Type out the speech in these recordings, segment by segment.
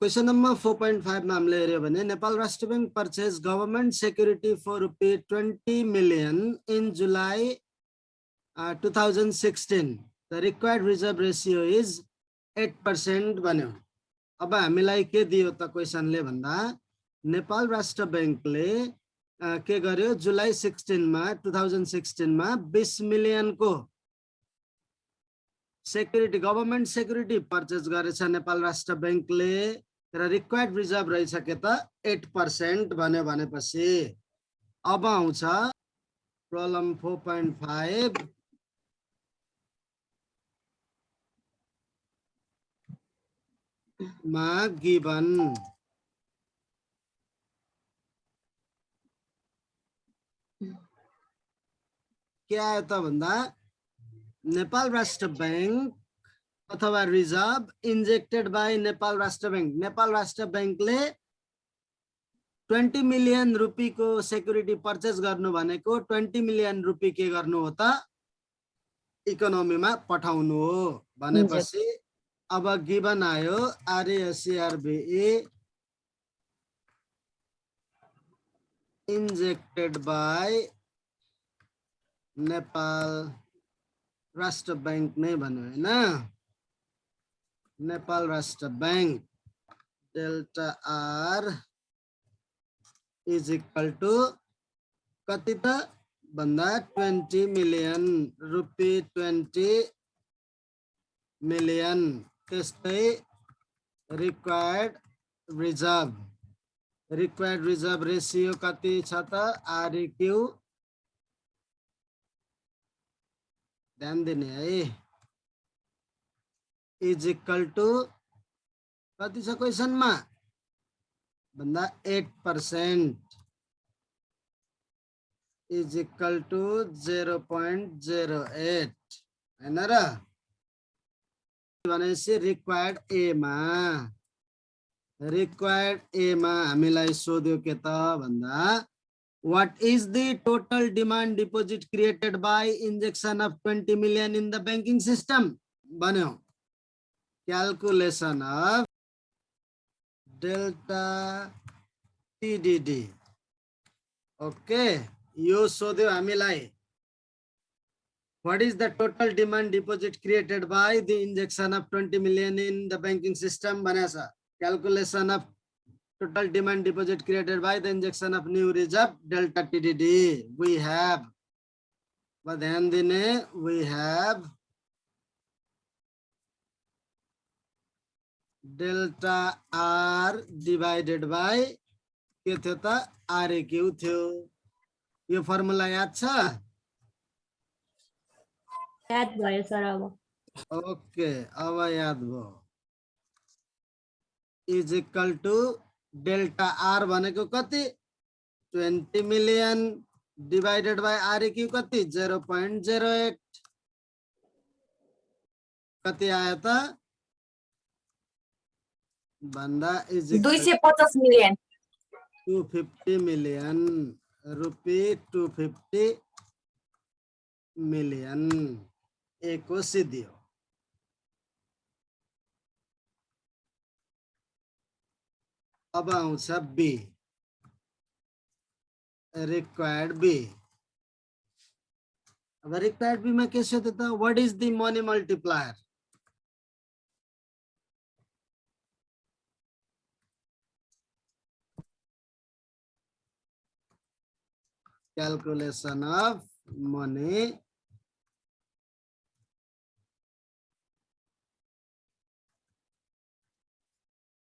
Question number 4.5 में हमले हेर्यो भने Nepal Rastra bank purchase government security for ₹20 million in July 2016. The required reserve ratio is 8% बन्यो। अब हामीलाई के दियो त क्वेशनले भन्दा नेपाल राष्ट्र बैंकले के गर्यो जुलाई 2016 मा 20 मिलियन को सेक्युरिटी गभर्नमेंट सेक्युरिटी परचेज गरेछ नेपाल राष्ट्र बैंकले र रिक्वायर्ड रिजर्भ रहेछ के त 8% भन्यो भनेपछि अब आउँछ प्रब्लम 4.5 मा गिवन के आयो त भन्दा नेपाल राष्ट्र बैंक अथवा रिजर्भ इंजेक्टेड बाय नेपाल राष्ट्र बैंकले 20 मिलियन रुपी को सेक्युरिटी परचेज गर्नु भनेको 20 मिलियन रुपी के गर्नु हो त इकोनोमी में पठाउनु हो भनेपछि अब गिवन आयो RACRBE injected bye Nepal Rastra bank नहीं भन्यो हैन Nepal Rastra bank delta R is equal to कति त भन्दा 20 मिलियन रुपी 20 मिलियन त्यस्तै रिक्वायर्ड रिजर्भ रेशियो कति छ त REQ ध्यान दिने है इज इक्वल टू कति छ क्वेशन में भन्दा 8% इज इक्वल टू 0.08 हैन र भनेपछि रिक्वायर्ड ए मा हामीलाई सोध्यो के त भन्दा what is the total demand deposit created by injection of 20 million in the banking system भन्यो calculation of delta TDD okay यो सोध्यो हामीलाई what is the total demand deposit created by the injection of 20 million in the banking system भनेछ calculation of total demand deposit created by the injection of new reserve delta TDD we have ध्यान दिने we have delta R divided by के थियो त REQ थियो यो formula याद छ याद भयो सर अब ओके अब याद भयो is equal to delta R भनेको कति 20 मिलियन डिवाइडेड बाय REQ कति 0.08 कति आयो त भन्दा is 250 million 250 million rupee 250 million एको सिद्धियो अब आउँछ बी रिक्वायर्ड बी अब रिक्वायर्ड बी में के सोध्यो त what is the money multiplier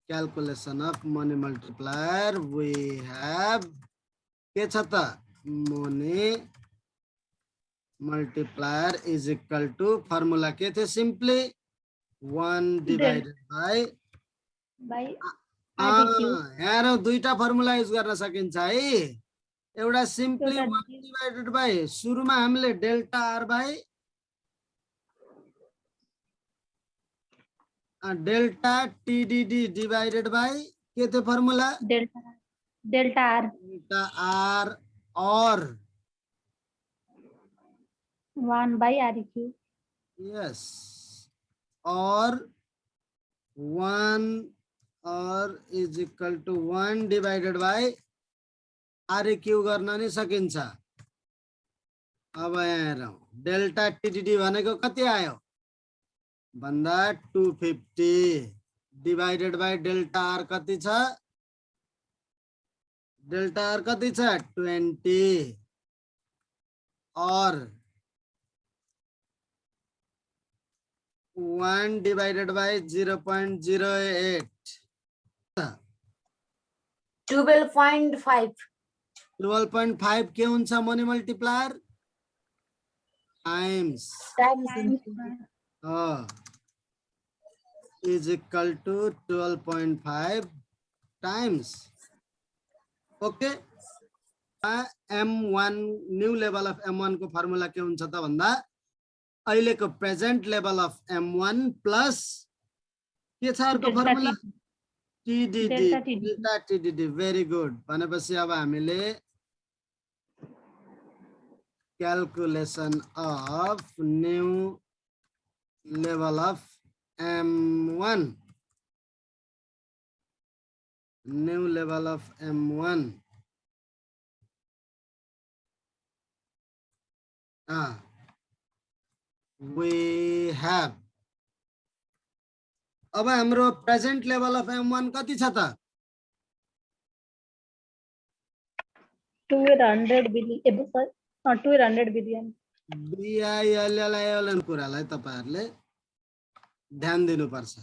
calculation of money multiplier we have के छ त money multiplier is equal to formula के थियो simply 1 divided by यहाँ दुईटा फर्मुला युज गर्न सकिन्छ है एउटा सिम्पली 1 डिवाइडेड बाई सुरुमा हामीले delta R by delta TDD divided by के थियो फर्मुला डेल्टा R और 1 by REQ. Yes. Or 1 or is equal to 1 divided by REQ गर्न नि सकिन्छ। अब यहाँ हेरौँ डेल्टा टिडिडी भनेको कति आयो भन्दा 250 डिवाइडेड बाई डेल्टा आर कति छ डेल्टा आर कति छ 20 और 1 divided by 0.08 12.5. 12.5 के हुन्छ money multiplier times is equal to 12.5 times. Okay. M1 new level of M1 को फर्मुला के हुन्छ त भन्दा अहिलेको present level of M1 plus के छ अर्को formula TDD delta TDD very good भनेपछि अब हामीले calculation of new level of M1 new level of M1 we have अब हाम्रो प्रेजेन्ट लेभल अफ M1 कति छ त 200 billion. 200 billion. BILLIN कुरालाई तपाईहरुले ध्यान दिनुपर्छ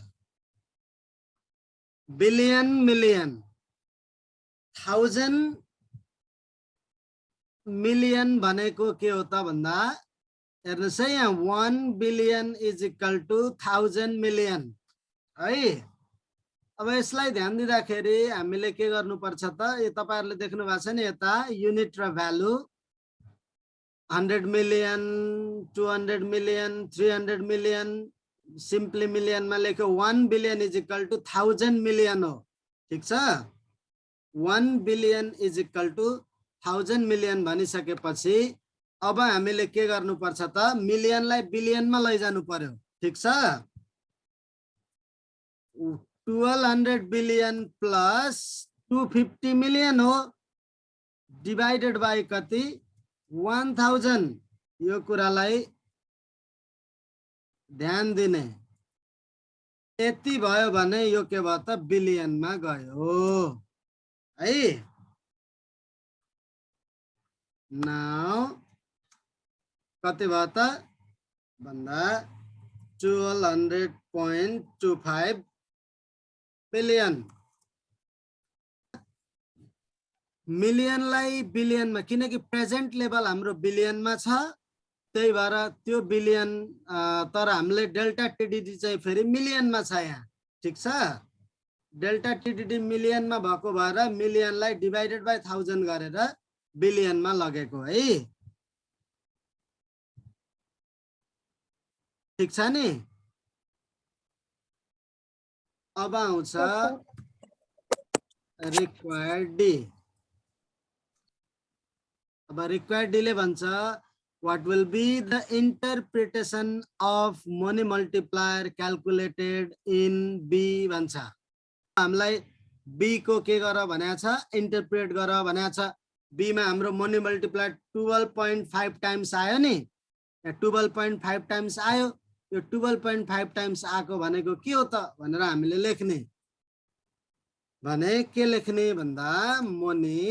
बिलियन मिलियन थाउजन्ड मिलियन भनेको के हो त भन्दा हेर्नुस् है यहाँ 1 billion is equal to 1000 million है अब यसलाई ध्यान दिँदाखेरि हामीले के गर्नुपर्छ त यो तपाईहरुले देख्नु भएको छ नि यता युनिट र value 100 million 200 million 300 million simply million मा लेख्यो 1 billion is equal to 1000 million हो ठीक छ 1 billion is equal to 1000 million भनिसकेपछि अब हामीले के गर्नुपर्छ त मिलियनलाई बिलियनमा लैजानु पर्यो ठीक छ 1200 बिलियन प्लस 250 मिलियन हो डिवाइडेड बाइ कति 1000 यो कुरालाई ध्यान दिने यति भयो भने यो के भयो त बिलियनमा गयो है नाउ कति भयो त भन्दा 1200.25 बिलियन मिलियनलाई बिलियनमा किनकि प्रेजेन्ट लेभल हाम्रो बिलियनमा छ त्यही भएर त्यो बिलियन तर हामीले डेल्टा टिडिडी चाहिँ फेरि मिलियनमा छ यहाँ ठीक छ डेल्टा टिडिडी मिलियनमा भएको भएर मिलियनलाई डिवाइडेड बाइ 1000 गरेर बिलियनमा लगेको है ठीक छ नि अब आउँछ रिक्वायर्ड डी अब रिक्वायर्ड डी ले भन्छ what will be the interpretation of money multiplier calculated in B भन्छ हामीलाई B को के गर भनेको छ इन्टरप्रेट गर भनेको छ B मा हाम्रो मनी मल्टिप्लायर 12.5 टाइम्स आयो नि 12.5 टाइम्स आयो यो 12.5 टाइम्स आको भनेको के हो त भनेर हामीले लेख्ने भने के लेख्ने भन्दा money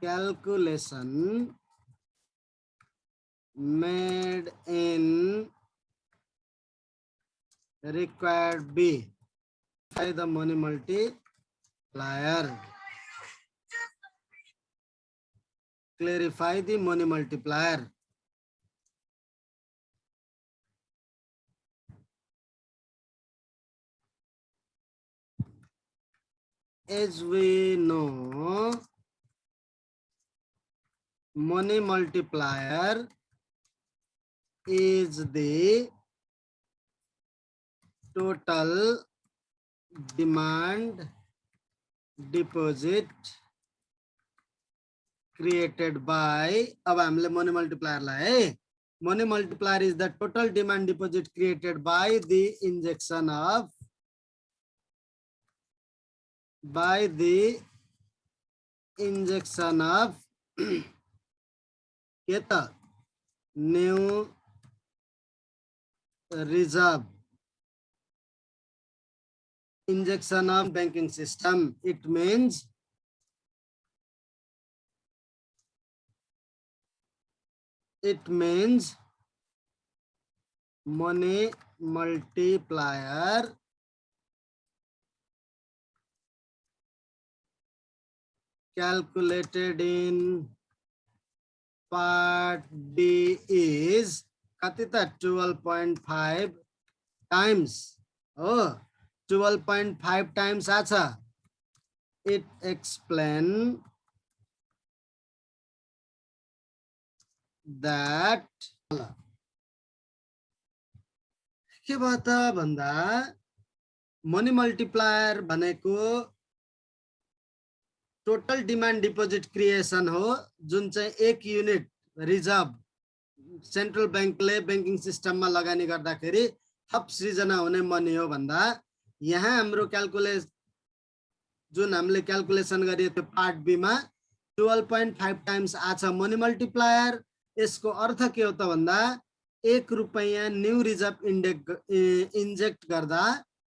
calculation made in required B by the money multiplier clarify the money multiplier as we know money multiplier is the total demand deposit created by, अब हामीले money multiplier लाई है, money multiplier is the total demand deposit created by the injection of के त new reserve, injection of banking system. It means money multiplier calculated in part D is katita 12.5 times. Oh, 12.5 times acha. It explain that के भयो त भन्दा money multiplier भनेको total demand deposit creation हो जुन चाहिँ 1 युनिट रिजर्भ सेन्ट्रल बैंकले banking सिस्टममा लगानी गर्दाखेरि थप सृजना हुने मनी हो भन्दा यहाँ हाम्रो जुन हामीले क्याल्कुलेसन गरियो त्यो पार्ट बी मा 12.5 टाइम्स आछ मनी मल्टिप्लायर। यसको अर्थ के हो त भन्दा 1 रुपैयाँ न्यू रिजर्भ इन्जेक्ट गर्दा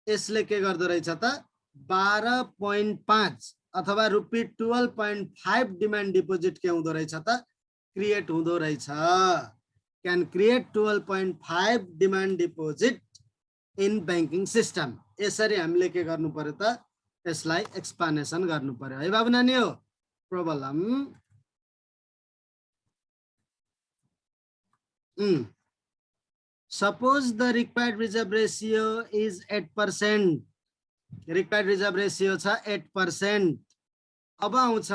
यसले के गर्दो रहेछ त 12.5 अथवा रुपी 12.5 डिमान्ड डिपोजिट के हुँदो रहेछ त क्रिएट हुँदो रहेछ। Can create 12.5 demand deposit in banking system. यसरी हामीले के गर्नु पर्यो त यसलाई एक्सप्लेनेसन गर्नु पर्यो है बाबु नानी हो। Problem suppose the required reserve ratio is 8%, required reserve ratio छ 8%। अब आउँछ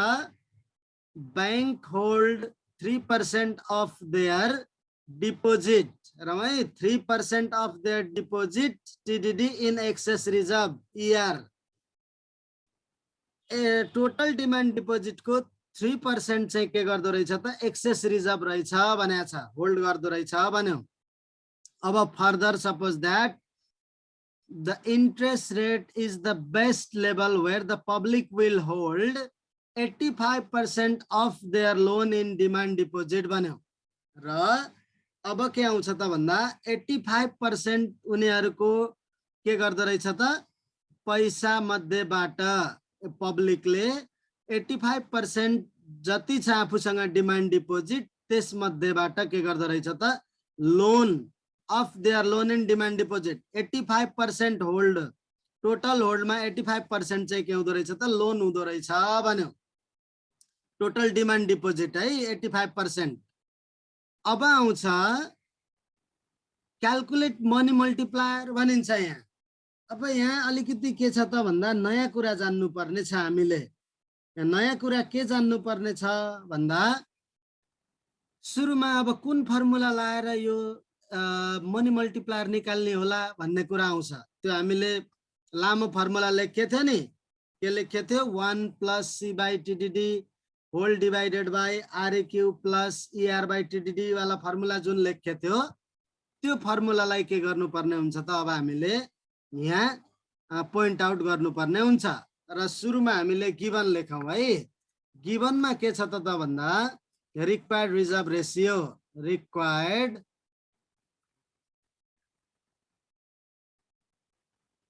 bank hold 3% of their deposit, रमाई 3% of their deposit TDD in excess reserve ER। Total demand deposit को 3% चाहिँ के गर्दो रहेछ त एक्सेस रिजर्भ रहेछ भनेको छ, होल्ड गर्दो रहेछ भन्यो। अब further suppose that the interest rate is the best level where the public will hold 85% of their loan in demand deposit भन्यो। र अब के आउँछ त भन्दा 85% उनीहरुको के गर्दो रहेछ त पैसा मध्येबाट पब्लिकले 85% जति छ आफूसँग डिमान्ड डिपोजिट त्यस मध्येबाट के गर्दो रहेछ त loan of their loan and demand deposit 85% hold, total hold में 85% चाहिँ के हुँदो रहेछ त लोन हुँदो रहेछ भन्यो। टोटल डिमान्ड डिपोजिट है 85%। अब आउँछ क्याल्कुलेट मनी मल्टिप्लायर भनिन्छ यहाँ। अब यहाँ अलिकति के छ त भन्दा नयाँ कुरा जान्नु पर्ने छ हामीले। नयाँ कुरा के जान्नु पर्ने छ भन्दा सुरुमा अब कुन फर्मुला लाएर यो मनी मल्टिप्लायर निकाल्ने होला भन्ने कुरा आउँछ। त्यो हामीले लामो फर्मुला लेखेको थियो नि, के लेखेको थियो 1 + C/TDD whole divided by RAQ + ER/TDD वाला फर्मुला जुन लेखेको थियो त्यो फर्मुलालाई के गर्नुपर्ने हुन्छ त अब हामीले यहाँ पोइन्ट आउट गर्नुपर्ने हुन्छ। र सुरुमा हामीले गिवन लेखौं है। गिवनमा के छ त भन्दा required reserve ratio,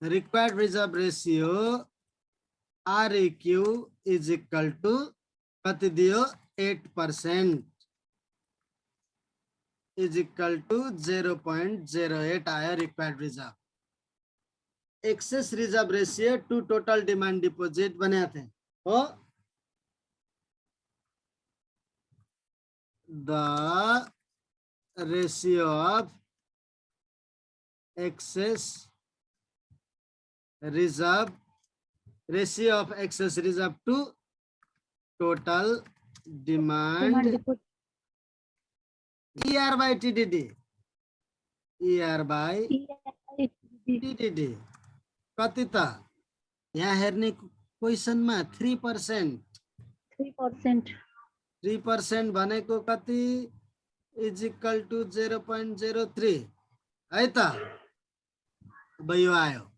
required reserve ratio RAQ is equal to कति दियो 8% is equal to 0.08 आयो required reserve. Excess reserve ratio to total demand deposit बनाए थे हो। The ratio of excess reserve, ratio of excess reserve to total demand ER/TDD, ER/TDD कति त यहाँ हेर्ने क्वेशनमा 3%, 3% भनेको कति इज इक्वल टु 0.03 है त। अब यो आयो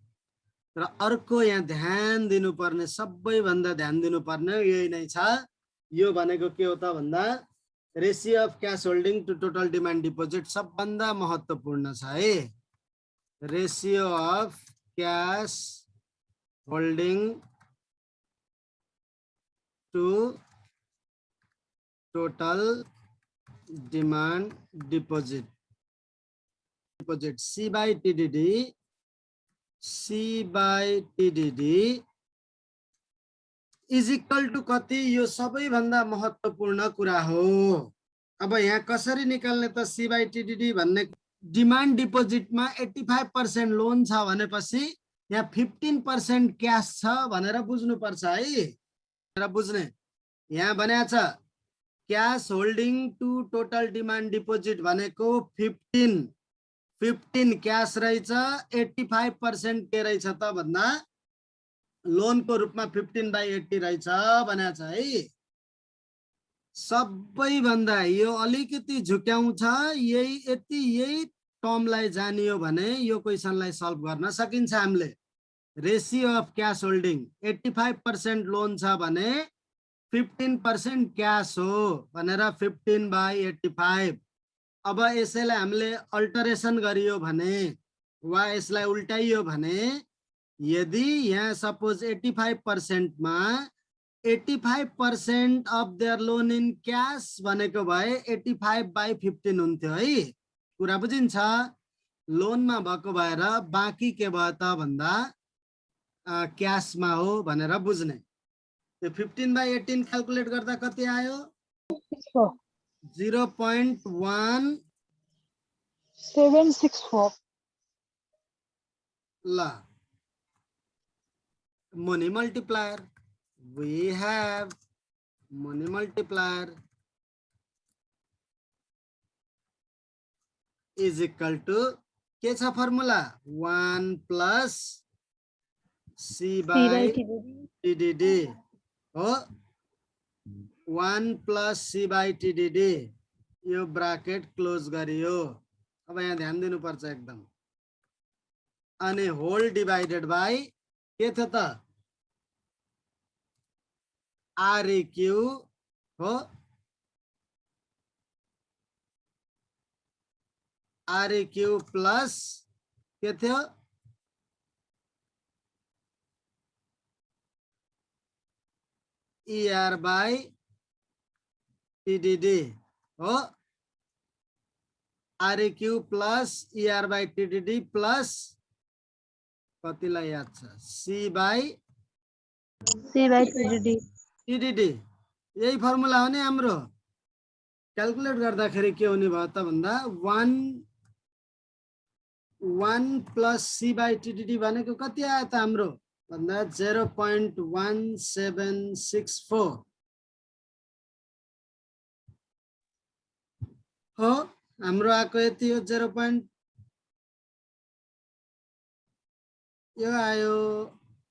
र अर्को यहाँ ध्यान दिनुपर्ने, सबैभन्दा ध्यान दिनुपर्ने यही नै छ। यो भनेको के हो त भन्दा ratio of cash holding to total demand deposit सबभन्दा महत्त्वपूर्ण छ है। Ratio of cash holding to total demand deposit C by TDD is equal to कति, यो सबैभन्दा महत्त्वपूर्ण कुरा हो। अब यहाँ कसरी निकाल्ने त C by TDD भन्ने, डिमान्ड डिपोजिटमा 85% लोन छ भनेपछि यहाँ 15% क्यास छ भनेर बुझ्नुपर्छ है। बुझ्ने यहाँ भनेको छ cash holding to total demand deposit भनेको 15 क्याश रहेछ, 85% के रहेछ त भन्दा लोनको रूपमा 15/80 रहेछ भनेको छ है। सबैभन्दा यो अलिकति झुक्याउँछ, यही टर्मलाई जानियो भने यो क्वेसनलाई सल्भ गर्न सकिन्छ हामीले। Ratio of cash holding 85% loan छ भने 15% क्याश हो भनेर 15/85। अब यसैलाई हामीले अल्टरेसन गरियो भने वा यसलाई उल्टाइयो भने, यदि यहाँ सपोज 85% मा 85% of there loan in cash भनेको भए 85/15 हुन्थ्यो है। कुरा बुझिन्छ? लोनमा भएको भएर बाँकी के भयो त भन्दा क्याशमा हो भनेर बुझ्ने। त्यो 15/18 क्याल्कुलेट गर्दा कति आयो? 0.1764 ल money multiplier, we have money multiplier is equal to के छ formula 1 plus C by TDD हो। 1 plus C by TDD यो ब्राकेट क्लोज गरियो। अब यहाँ ध्यान दिनुपर्छ एकदम। अनि होल डिवाइडेड बाई के थियो त REQ हो। REQ प्लस के थियो ER by TDD हो। REQ plus ER by TDD plus कतिलाई याद छ C by TDD यही फर्मुला हो नि हाम्रो। क्याल्कुलेट गर्दाखेरि के हुने भयो त भन्दा 1 plus C by TDD भनेको कति आयो त हाम्रो भन्दा 0.1764 हो। हाम्रो आएको यति हो 0. यो आयो।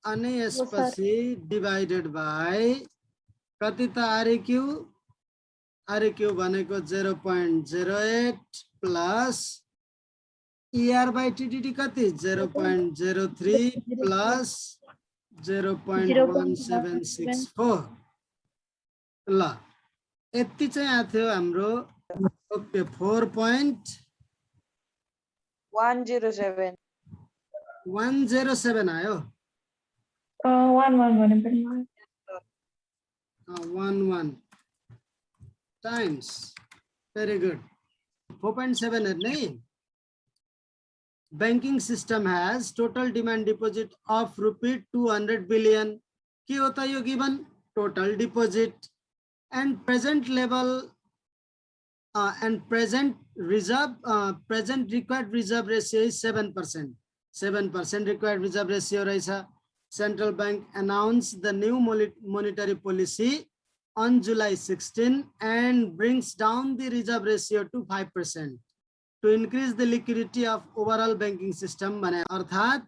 अनि यसपछि डिवाइडेड बाई कति त REQ भनेको 0.08 प्लस ER by TDD कति 0.03 प्लस 0.1764 ल यति चाहिँ आएको थियो हाम्रो। ओके 107 107 आयो। 11 times very good 4.7 हेर्ने। banking system has total demand deposit of rupee 200 billion के हो त यो given total deposit and present level and present required reserve ratio is 7%. 7% required reserve ratio रहेछ। Central Bank announced the new monetary policy on July 16 and brings down the reserve ratio to 5% to increase the liquidity of overall banking system भने अर्थात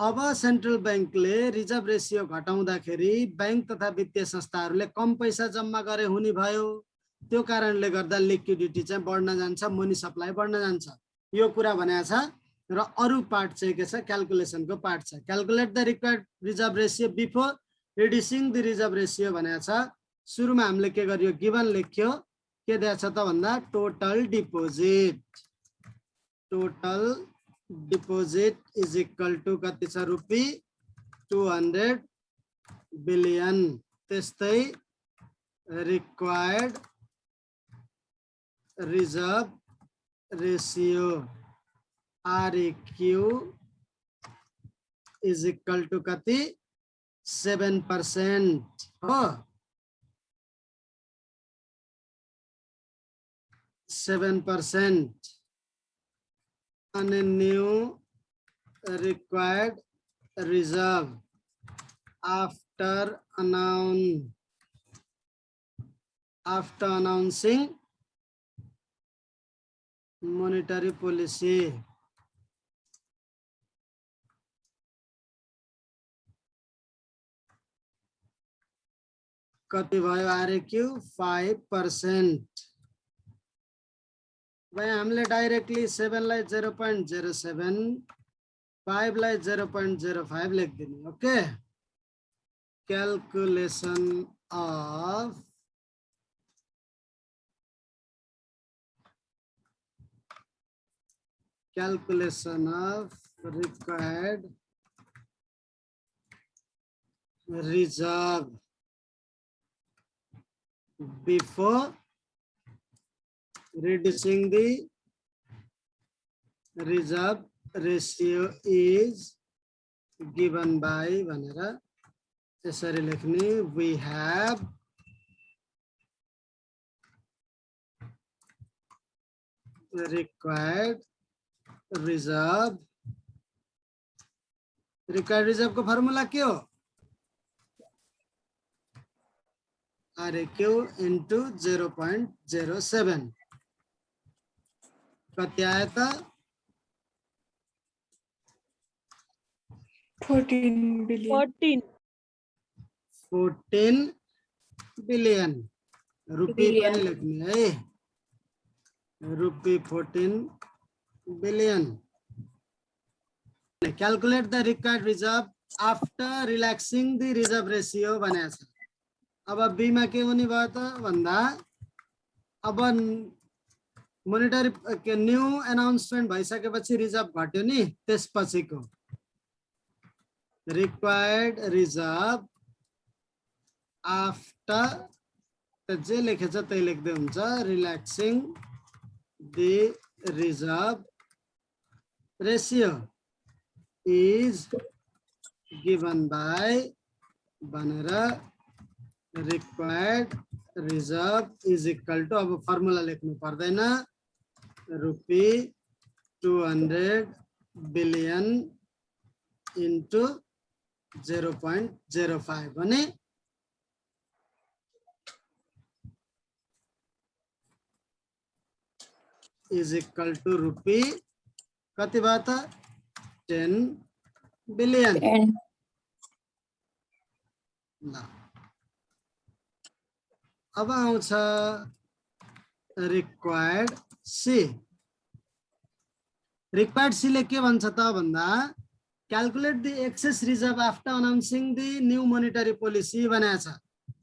अब central बैंकले reserve ratio घटाउँदाखेरि bank तथा वित्तीय संस्थाहरूले कम पैसा जम्मा गरे हुने भयो, त्यो कारणले गर्दा लिक्विडिटी चाहिँ बढ्न जान्छ, मनी सप्लाई बढ्न जान्छ। यो कुरा भनेको छ र अरु पार्ट चाहिँ के छ, क्याल्कुलेसनको पार्ट छ। Calculate the required reserve ratio before reducing the reserve ratio भनेको छ। सुरुमा हामीले के गरियो, गिभन लेख्यो, के दिएको छ त भन्दा total deposit is equal to कति छ, रुपी 200 बिलियन। त्यस्तै required reserve ratio REQ is equal to कति, 7% हो, 7%। अनि new required reserve after announcing monetary policy कति भयो, आरइक्यू 5%। भाइ हामीले डाइरेक्टली 7 लाई 0.07, 5 लाई 0.05 लेख्दिने। Okay, calculation of required reserve before reducing the reserve ratio is given by भनेर यसरी लेख्ने, we have required reserve को फर्मुला के हो, आरइक्यू इन्टु 0.07 कति आयो त, 14 बिलियन। रुपी पनि लेख्ने है, रुपी 14 billion. Calculate the required reserve after relaxing the reserve ratio भनेको छ। अब बी मा के हुने भयो त भन्दा, अब मोनेटरी न्यू एनाउन्समेन्ट भइसकेपछि रिजर्भ घट्यो नि, त्यसपछिको रिक्वायर्ड रिजर्भ आफ्टर जे लेखेछ त्यही लेख्दै हुन्छ, relaxing the reserve ratio is given by भनेर required reserve is equal to, अब फर्मुला लेख्नु पर्दैन, रुपी 200 बिलियन इन्टु 0.05 भने इज इक्वल टु रुपी कति भयो त, 10 बिलियन। ल अब आउँछ रिक्वायर्ड सी। रिक्वायर्ड सी ले के भन्छ त भन्दा, calculate the excess reserve after announcing the new monetary policy भनेको छ।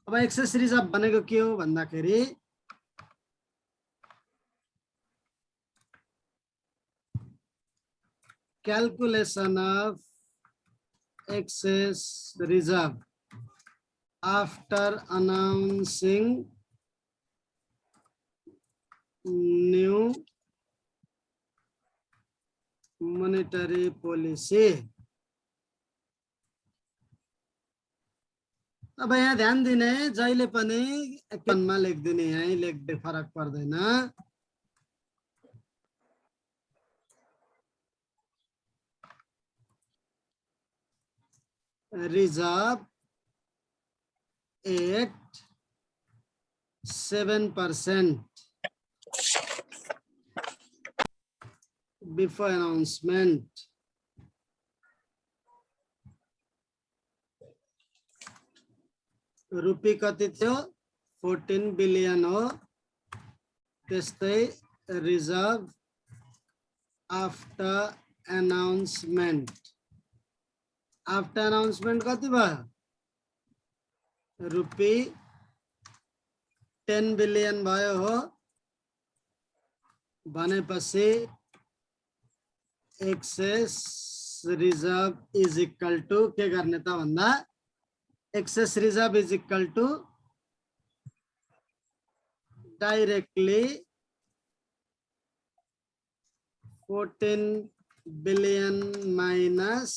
अब एक्सेस रिजर्भ भनेको के हो भन्दाखेरि, calculation of excess reserve after announcing new monetary policy। अब यहाँ ध्यान दिने, जहिले पनि एकमा लेख्दिने, यही लेख्दै फरक पर्दैन। रिजर्भ at 7% before announcement रुपी कति थियो 14 बिलियन हो त्यस्तै रिजर्भ आफ्टर अनाउन्समेन्ट कति भयो रुपी 10 बिलियन भयो हो भनेपछि excess reserve is equal to के गर्ने त भन्दा excess reserve is equal to directly 14 billion minus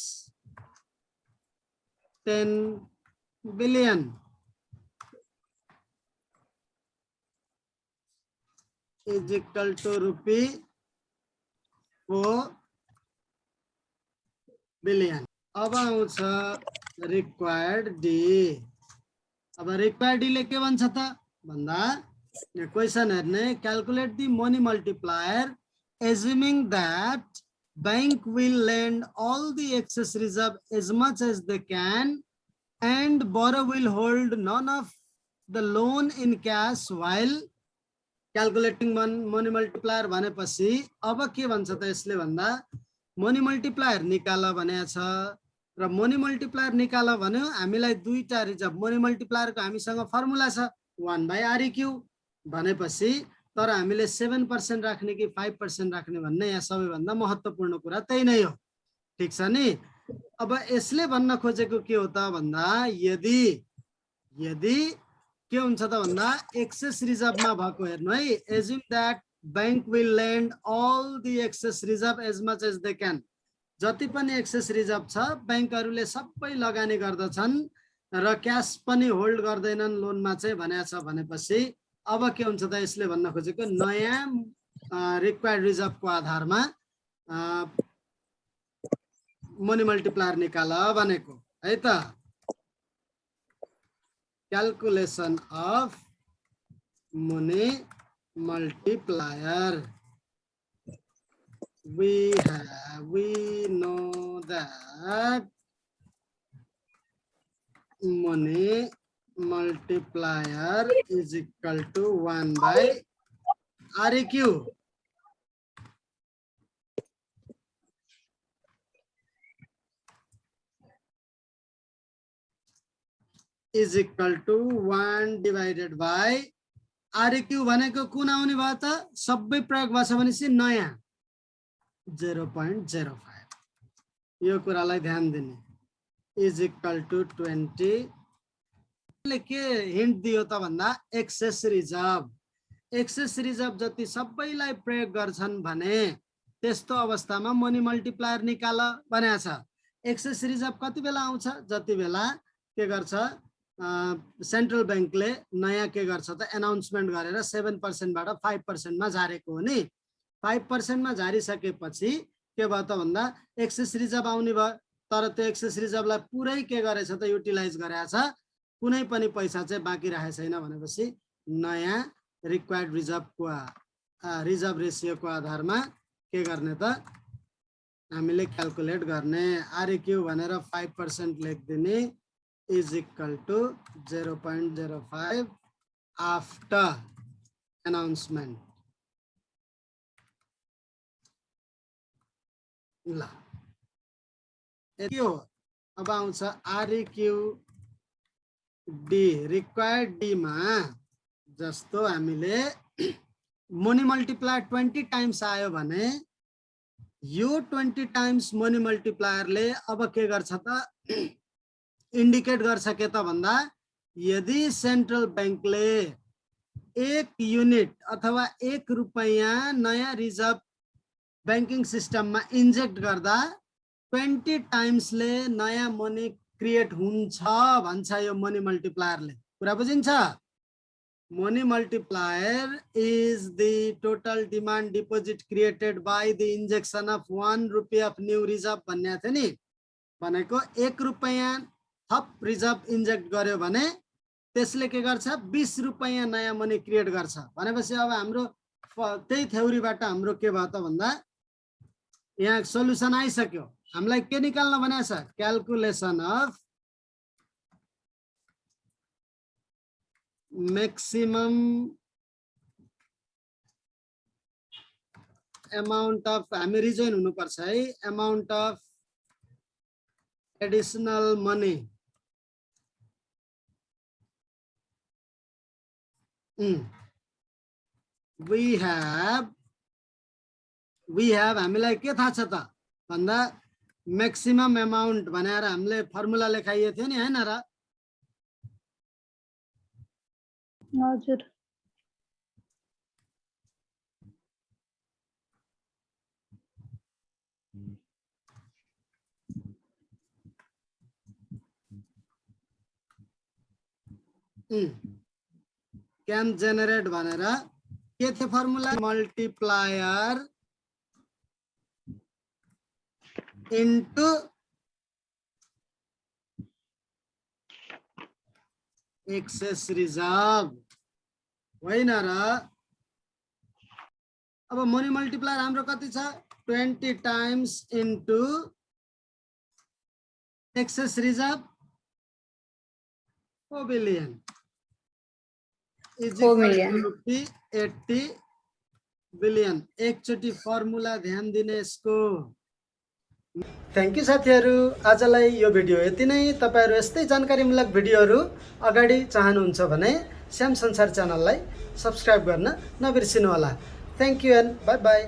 10 billion is equal to rupee 4 billion. अब आउँछ रिक्वायर्ड डी अब रिक्वायर्ड डी ले के भन्छ त भन्दा क्वेशन हेर्ने calculate the money multiplier assuming that bank will lend all the excess reserve as much as they can and borrower will hold none of the loan in cash while calculating money multiplier भनेपछि अब के भन्छ त यसले भन्दा money multiplier निकाल भनेको छ र मनी मल्टिप्लायर निकाल भन्यो हामीलाई दुईटा रिजर्भ मनी मल्टिप्लायर को हामीसँग फर्मुला छ 1/REQ भनेपछि तर हामीले 7% राख्ने कि 5% राख्ने भन्ने यहाँ सबैभन्दा महत्त्वपूर्ण कुरा त्यही नै हो ठीक छ नि अब यसले भन्न खोजेको के हो त भन्दा यदि के हुन्छ त भन्दा एक्सेस रिजर्भमा भएको हेर्नु है assume that bank will lend all the excess reserve as much as they can जति पनि एक्सेस रिजर्भ छ बैंकहरुले सबै लगानी गर्दछन् र क्याश पनि होल्ड गर्दैनन् लोनमा चाहिँ भनेको छ भनेपछि अब के हुन्छ त यसले भन्न खोजेको नयाँ रिक्वायर्ड रिजर्भ को आधारमा मनी मल्टिप्लायर निकाल भनेको है त calculation of money multiplier we know that money multiplier is equal to 1/REQ is equal to 1 divided by REQ भनेको कुन आउने भयो त सबै प्रयोग भएछ भनेपछि नयाँ 0.05 यो कुरालाई ध्यान दिने is equal to 20 ले के हिन्ट दियो त भन्दा एक्सेस रिजर्भ जति सबैलाई प्रयोग गर्छन् भने त्यस्तो अवस्थामा मनी मल्टिप्लायर निकाल भनेको छ एक्सेस रिजर्भ कति बेला आउँछ जति बेला के गर्छ सेन्ट्रल बैंकले नयाँ के गर्छ त एनाउन्समेन्ट गरेर 7% बाट 5% मा झारेको हो नि 5% मा झारिसकेपछि के भयो त भन्दा एक्सेस रिजर्भ आउने भयो तर त्यो एक्सेस रिजर्भलाई पुरै के गरेछ त युटिलाइज गरेछ कुनै पनि पैसा चाहिँ बाँकी राखेको छैन भनेपछि नयाँ रिक्वायर्ड रिजर्भ रेशियो को आधारमा के गर्ने त हामीले क्याल्कुलेट गर्ने REQ भनेर 5% लेख्दिने is equal to 0.05 after announcement ल यो अब आउँछ REQ डी रिक्वायर्ड डी मा जस्तो हामीले मनी मल्टिप्लायर 20 टाइम्स आयो भने यो 20 टाइम्स मनी मल्टिप्लायरले अब के गर्छ त इंडिकेट गर्छ के त भन्दा यदि सेन्ट्रल बैंकले 1 युनिट अथवा 1 रुपैयाँ नयाँ रिजर्भ बैंकिङ सिस्टममा इन्जेक्ट गर्दा 20 टाइम्सले नयाँ मनी क्रिएट हुन्छ भन्छ यो मनी मल्टिप्लायरले कुरा बुझिन्छ money multiplier is the total demand deposit created by the injection of 1 रुपैयाँ अफ न्यू रिजर्भ भन्ने थियो नि भनेको 1 रुपैयाँ थप रिजर्भ इन्जेक्ट गर्यो भने त्यसले के गर्छ 20 रुपैयाँ नयाँ मनी क्रिएट गर्छ भनेपछि अब हाम्रो त्यही थ्योरीबाट हाम्रो के भयो त भन्दा यहाँ सोलुसन आइसक्यो हामीलाई के निकाल्न भनेको छ calculation of maximum amount of हामी रिजोइन हुनु पर्छ है amount of additional money we have हामीलाई के थाहा छ त भन्दा मैक्सिमम अमाउन्ट भनेर हामीले फर्मुला लेखाइएको थियो नि हैन र हजुर क्यान जेनेरेट भनेर के थियो formula multiplier into excess reserve होइन र अब मनी मल्टिप्लायर हाम्रो कति छ 20 times into excess reserve 4 billion is 4 million. Rupee 80 billion एकचोटि फर्मुला ध्यान दिने यसको थ्याङ्क यू साथीहरू आजलाई यो भिडियो यति नै तपाईहरु यस्तै जानकारीमूलक भिडियोहरू अगाडि चाहनुहुन्छ भने श्याम संसार च्यानललाई सब्स्क्राइब गर्न नबिर्सिनु होला thank you and bye bye